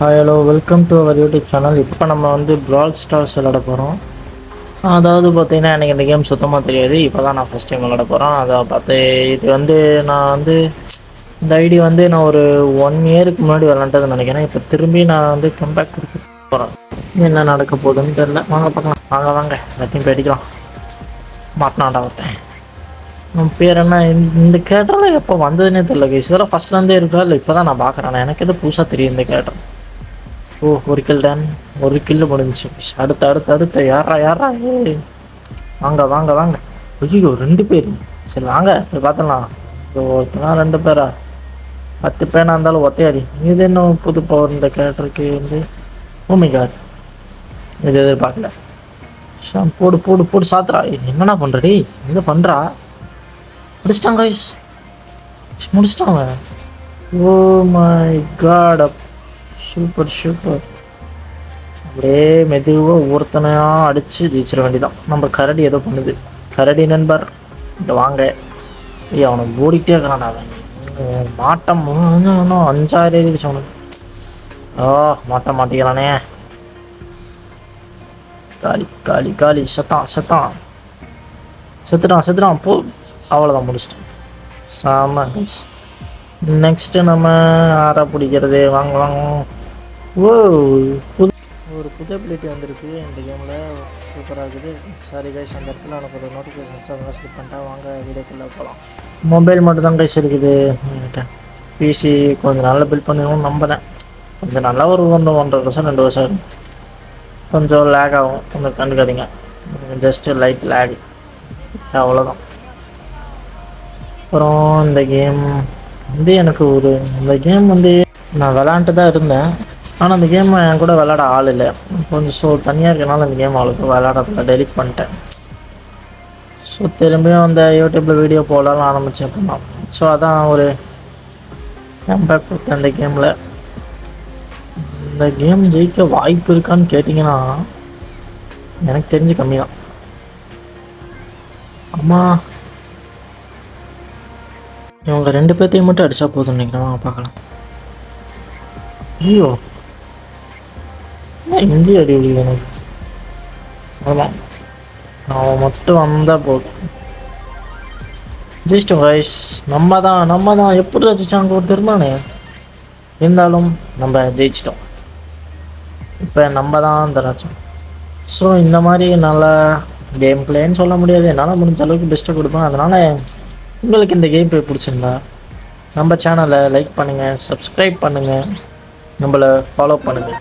Hi hello welcome to our YouTube channel. இப்போ நம்ம வந்து ப்ரால் ஸ்டார்ஸ் விளாட போகிறோம். அதாவது பார்த்தீங்கன்னா எனக்கு இந்த கேம் சுத்தமாக தெரியாது. இப்போ தான் நான் ஃபஸ்ட் டைம் விளாட போகிறேன். அதை பார்த்து இது வந்து நான் வந்து இந்த ஐடி வந்து நான் ஒரு 1 இயருக்கு முன்னாடி விளாண்டதுன்னு நினைக்கிறேன். இப்போ திரும்பி நான் வந்து கம்பேக் கொடுக்க போகிறேன். என்ன நடக்க போகுதுன்னு தெரில. வாங்க பார்க்கலாம். வாங்க எல்லாத்தையும் போயிடிக்கலாம். மாட்டினாண்டா ஒருத்தன். உன் பேர் என்ன? இந்த கேட்டரில் எப்போ வந்ததுன்னே தெரில கைஸ். இதெல்லாம் ஃபஸ்ட்லேருந்தே இருக்கா இல்லை இப்போ தான் நான் பார்க்குறேன். எனக்கு எது புதுசாக தெரியும் இந்த கேட்டர். ஓ, ஒரு கில் டன், ஒரு கில்லு முடிஞ்சு. அடுத்த யாரா வாங்க. ஐயோ 2 பேர். சரி வாங்க போய் பார்த்துலாம். ஒருத்தனா 2 பேரா? 10 பேனா இருந்தாலும் ஒத்தையாடி. இது என்ன புது பவர் இந்த கேரக்டருக்கு வந்து. ஓ மை காட், இது எதிர்பார்க்கல. போடு சாத்துறா. என்னண்ணா பண்ணுறடி? என்ன பண்ணுறா? முடிச்சிட்டாங்க கைஸ், முடிச்சிட்டாங்க. Oh my god, super. அப்படியே மெதுவாக ஒருத்தனையாக அடித்து ஜெயிச்சிட வேண்டியதான். நம்ம கரடி ஏதோ பண்ணுது. கரடி நண்பர் இங்கே வாங்க. ஐயா அவனுக்கு ஓடிக்கிட்டே இருக்கிறான். அவன் மாட்டம் இன்னும் 5,000 ஏறிடுச்சு அவனுக்கு. மாட்டிக்கிறானே. காலி செத்துட்டான் போ. அவ்வளோதான், முடிச்சிட்டான். சாம. நெக்ஸ்ட்டு நம்ம ஆற பிடிக்கிறது. வாங்க. ஓ, ஒரு புது அபிலிட்டி வந்திருக்கு இந்த கேமில். சூப்பராக இருக்குது. சாரி கைஸ், அந்த இடத்துல எனக்கு ஒரு நோட்டிஃபிகேஷன்ஸ் அதெல்லாம் ஸ்கிப் பண்ணிட்டேன். வாங்க வீடியோக்குள்ளே போகலாம். மொபைல் மட்டும் தான் கைஸ் இருக்குது என்கிட்ட. பிசி கொஞ்சம் நல்லா பில்ட் பண்ணணும்னு நம்புகிறேன். கொஞ்சம் நல்லா ஒரு 1.5 வருஷம் 2 வருஷம் கொஞ்சம் லேக் ஆகும். கொஞ்சம் கண்டுக்காதீங்க. ஜஸ்ட்டு லைட் லேக் அவ்வளோதான். அப்புறம் இந்த கேம் வந்து எனக்கு இந்த கேம் வந்து நான் விளாண்டுட்டு தான் இருந்தேன். ஆனால் அந்த கேம் என் கூட விளாட ஆள் இல்லை. கொஞ்சம் தனியாக இருக்கனால அந்த கேம் அவ்வளோக்கு விளாடல, டெலிட் பண்ணிட்டேன். ஸோ திரும்பியும் அந்த யூடியூப்பில் வீடியோ போடலாம் ஆரம்பித்தேன் பண்ணோம். ஸோ அதான் ஒரு கம்பேக் கொடுத்தேன் இந்த கேமில். இந்த கேம் ஜெயிக்க வாய்ப்பு இருக்கான்னு கேட்டிங்கன்னா எனக்கு தெரிஞ்சு கம்மி தான். அம்மா, இவங்க 2 பேர்த்தையும் மட்டும் அடித்தா போதும் நினைக்கிறேன். பார்க்கலாம். ஐயோ இஞ்சி அடி எனக்கு. ஆமாம், அவன் மட்டும் வந்தால் போதும். ஜெயிச்சிட்டோம் கைஸ். நம்ம தான் எப்படி ரசிச்சாங்க ஒரு திருமானே. இருந்தாலும் நம்ம ஜெயிச்சிட்டோம். இப்போ நம்ம தான் இந்த ராஜம். ஸோ இந்த மாதிரி நல்லா கேம் பிளேன்னு சொல்ல முடியாது. என்னால் முடிஞ்ச அளவுக்கு பெஸ்ட்டை கொடுப்பேன். அதனால் உங்களுக்கு இந்த கேம் போய் பிடிச்சிருந்தா நம்ம சேனலை லைக் பண்ணுங்கள், சப்ஸ்கிரைப் பண்ணுங்கள், நம்மளை ஃபாலோ பண்ணுங்கள்.